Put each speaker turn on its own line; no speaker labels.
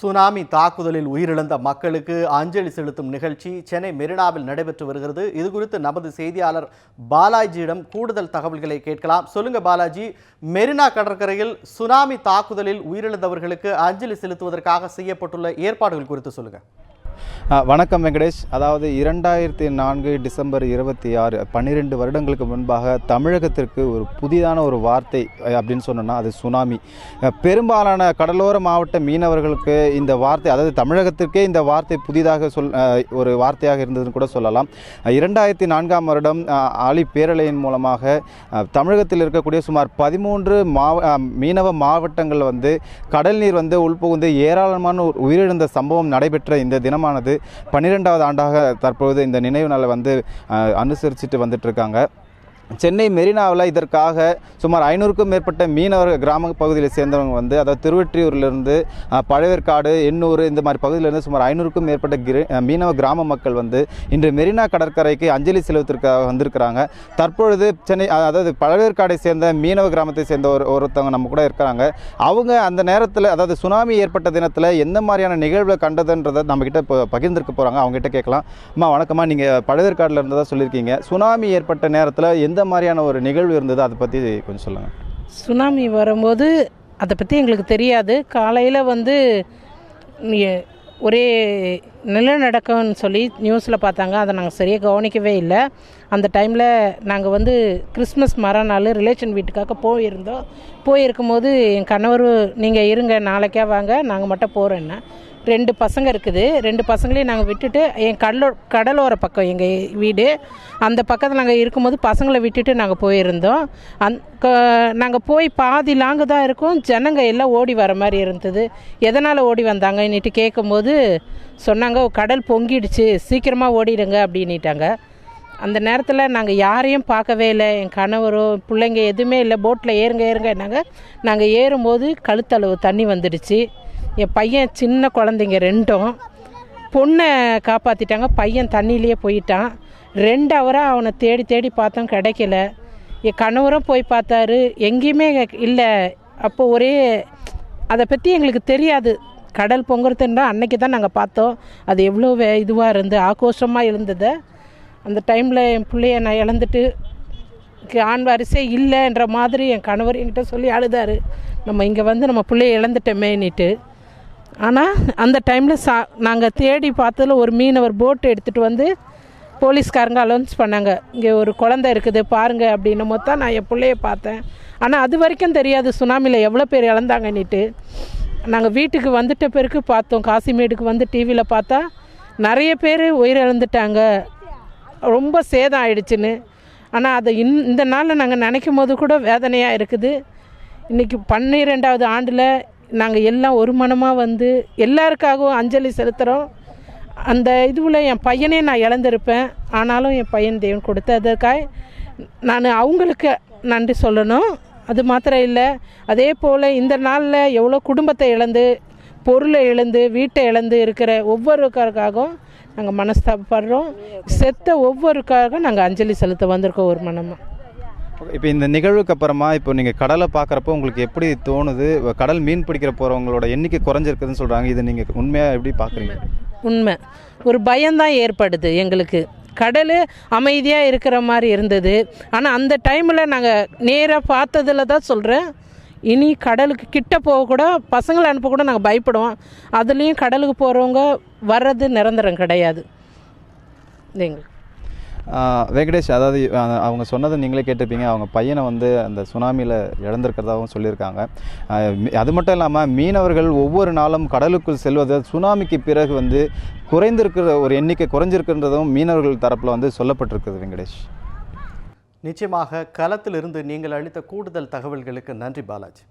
Tsunami தாக்குதலில் உயிரிழந்த மக்களுக்கு அஞ்சலி செலுத்தும் நிகழ்ச்சி சென்னை மெரினாவில் நடைபெற்று வருகிறது. இது குறித்து நமது செய்தியாளர் பாலாஜியிடம் கூடுதல் தகவல்களை கேட்கலாம். சொல்லுங்க பாலாஜி, மெரினா கடற்கரையில் சுனாமி தாக்குதலில் உயிரிழந்தவர்களுக்கு அஞ்சலி செலுத்துவதற்காக செய்யப்பட்டுள்ள ஏற்பாடுகள் குறித்து சொல்லுங்க.
வணக்கம் வெங்கடேஷ். அதாவது 2004 டிசம்பர் 26 12 வருடங்களுக்கு முன்பாக தமிழகத்திற்கு ஒரு புதிதான ஒரு வார்த்தை அப்படின்னு சொன்னோன்னா அது சுனாமி. பெரும்பாலான கடலோர மாவட்ட மீனவர்களுக்கு இந்த வார்த்தை, அதாவது தமிழகத்திற்கே இந்த வார்த்தை புதிதாக ஒரு வார்த்தையாக இருந்ததுன்னு கூட சொல்லலாம். 2004 வருடம் ஆழி பேரலையின் மூலமாக தமிழகத்தில் இருக்கக்கூடிய சுமார் 13 மீனவ மாவட்டங்கள் கடல் நீர் உள்புகுந்து ஏராளமான உயிரிழந்த சம்பவம் நடைபெற்ற இந்த தினமானது 12வது ஆண்டாக தற்போது இந்த நினைவு நாளை அனுசரிச்சுட்டு வந்துட்டு இருக்காங்க. சென்னை மெரினாவில் இதற்காக சுமார் 500க்கும் மேற்பட்ட மீனவர் கிராம பகுதியில் சேர்ந்தவங்க அதாவது திருவொற்றியூரிலிருந்து பழவேற்காடு, எண்ணூர் இந்த மாதிரி பகுதியிலிருந்து சுமார் 500க்கும் மேற்பட்ட மீனவ கிராம மக்கள் இன்று மெரினா கடற்கரைக்கு அஞ்சலி செலுத்திற்காக வந்திருக்கிறாங்க. தற்பொழுது சென்னை, அதாவது பழவேற்காடை சேர்ந்த மீனவ கிராமத்தை சேர்ந்த ஒருத்தவங்க நம்ம கூட இருக்கிறாங்க. அவங்க அந்த நேரத்தில், அதாவது சுனாமி ஏற்பட்ட தினத்தில் எந்த மாதிரியான நிகழ்வை கண்டதுன்றதை நம்மக்கிட்ட இப்போ பகிர்ந்திருக்க போகிறாங்க. அவங்ககிட்ட கேட்கலாம். அம்மா வணக்கம்மா, நீங்கள் பழவேற்காடில் இருந்ததாக சொல்லியிருக்கீங்க. சுனாமி ஏற்பட்ட நேரத்தில் எந்த மாதிரியான ஒரு நிகழ்வு இருந்தது, அதை பற்றி கொஞ்சம் சொல்லுங்கள்.
சுனாமி வரும்போது அதை பற்றி எங்களுக்கு தெரியாது. காலையில் ஒரே நிலநடுக்கம்னு சொல்லி நியூஸில் பார்த்தாங்க. அதை நாங்கள் சரியாக கவனிக்கவே இல்லை. அந்த டைமில் நாங்கள் கிறிஸ்மஸ் மறுநாள் ரிலேஷன் வீட்டுக்காக போயிருக்கும்போது என் கணவர், நீங்கள் இருங்க, நாளைக்கே வாங்க, நாங்கள் மட்டும் போகிறோன்னா 2 பசங்க இருக்குது. 2 பசங்களையும் நாங்கள் விட்டுட்டு என் கடலோர பக்கம் எங்கள் வீடு, அந்த பக்கத்தில் நாங்கள் இருக்கும்போது பசங்களை விட்டுட்டு நாங்கள் போயிருந்தோம். நாங்கள் போய் பாதி லாங்கு தான் இருக்கோம். ஜனங்க எல்லாம் ஓடி வர மாதிரி இருந்தது. எதனால் ஓடி வந்தாங்கன்னுட்டு கேட்கும்போது சொன்னாங்க, கடல் பொங்கிடுச்சு, சீக்கிரமாக ஓடிடுங்க அப்படின்ட்டாங்க. அந்த நேரத்தில் நாங்கள் யாரையும் பார்க்கவே இல்லை. என் கணவரோ பிள்ளைங்க எதுவுமே இல்லை. போட்டில் ஏறுங்க நாங்கள் ஏறும்போது கழுத்தளவு தண்ணி வந்துடுச்சு. என் பையன், சின்ன குழந்தைங்க 2ம், பொண்ணை காப்பாற்றிட்டாங்க. பையன் தண்ணியிலேயே போயிட்டான். 2 ஹவராக அவனை தேடி பார்த்தோம், கிடைக்கல. என் கணவரும் போய் பார்த்தாரு, எங்கேயுமே இல்லை. அப்போ அதை பற்றி எங்களுக்கு தெரியாது. கடல் பொங்குறதுன்றா அன்னைக்கு தான் நாங்கள் பார்த்தோம். அது எவ்வளோ இதுவாக இருந்து ஆக்ரோஷமாக இருந்தது. அந்த டைமில் என் பிள்ளைய நான் இழந்துட்டு ஆண் வாரிசே இல்லைன்ற மாதிரி என் கணவர் என்கிட்ட சொல்லி அழுதாரு. நம்ம இங்கே நம்ம பிள்ளைய இழந்துட்டோமேன்னுட்டு. ஆனால் அந்த டைமில் நாங்கள் தேடி பார்த்ததில் ஒரு மீனவர் போட்டு எடுத்துகிட்டு போலீஸ்காரங்க அலௌன்ஸ் பண்ணாங்க, இங்கே ஒரு குழந்தை இருக்குது பாருங்கள் அப்படின்னும் போது தான் நான் என் பிள்ளைய பார்த்தேன். ஆனால் அது வரைக்கும் தெரியாது சுனாமியில் எவ்வளோ பேர் இழந்தாங்கன்னுட்டு. நாங்கள் வீட்டுக்கு வந்துட்ட பிறகு பார்த்தோம், காசிமேடுக்கு டிவியில் பார்த்தா நிறைய பேர் உயிரிழந்துட்டாங்க, ரொம்ப சேதம் ஆயிடுச்சுன்னு. ஆனால் அதை இந்த நாளில் நாங்கள் நினைக்கும் போது கூட வேதனையாக இருக்குது. இன்றைக்கி 12வது ஆண்டில் நாங்கள் எல்லாம் ஒரு மனமாக எல்லாருக்காகவும் அஞ்சலி செலுத்துகிறோம். அந்த இதுவில் என் பையனே நான் இழந்திருப்பேன். ஆனாலும் என் பையன் தேவன் கொடுத்ததற்காக நான் அவங்களுக்கு நன்றி சொல்லணும். அது மாத்திரம் இல்லை, அதே போல் இந்த நாளில் எவ்வளோ குடும்பத்தை இழந்து, பொருளை இழந்து, வீட்டை இழந்து இருக்கிற ஒவ்வொருக்காகவும் நாங்கள் மனஸ்தாபப்படுறோம். செத்த ஒவ்வொருக்காக நாங்கள் அஞ்சலி செலுத்த வந்திருக்கோம் ஒரு மனமாக.
இப்போ இந்த நிகழ்வுக்கு அப்புறமா இப்போ நீங்கள் கடலை பார்க்குறப்போ உங்களுக்கு எப்படி தோணுது? கடல் மீன் பிடிக்கிற போகிறவங்களோட எண்ணிக்கை குறைஞ்சிருக்குதுன்னு சொல்கிறாங்க. இது நீங்கள் உண்மையாக எப்படி பார்க்குறீங்க?
உண்மை, ஒரு பயம்தான் ஏற்படுது எங்களுக்கு. கடல் அமைதியாக இருக்கிற மாதிரி இருந்தது. ஆனால் அந்த டைமில் நாங்கள் நேராக பார்த்ததில் தான் சொல்கிறேன், இனி கடலுக்கு கிட்ட போகக்கூட, பசங்களை அனுப்ப கூட நாங்கள் பயப்படுவோம். அதுலேயும் கடலுக்கு போகிறவங்க வர்றது நிரந்தரம் கிடையாது எங்களுக்கு.
வெங்கடேஷ், அதாவது அவங்க சொன்னதை நீங்களே கேட்டிருப்பீங்க. அவங்க பையனை அந்த சுனாமியில் இழந்திருக்கிறதாகவும் சொல்லியிருக்காங்க. அது மட்டும் இல்லாமல் மீனவர்கள் ஒவ்வொரு நாளும் கடலுக்குள் செல்வது சுனாமிக்கு பிறகு குறைந்திருக்கிற ஒரு எண்ணிக்கை குறைஞ்சிருக்கின்றதும் மீனவர்கள் தரப்பில் சொல்லப்பட்டிருக்குது. வெங்கடேஷ்,
நிச்சயமாக களத்திலிருந்து நீங்கள் அளித்த கூடுதல் தகவல்களுக்கு நன்றி பாலாஜி.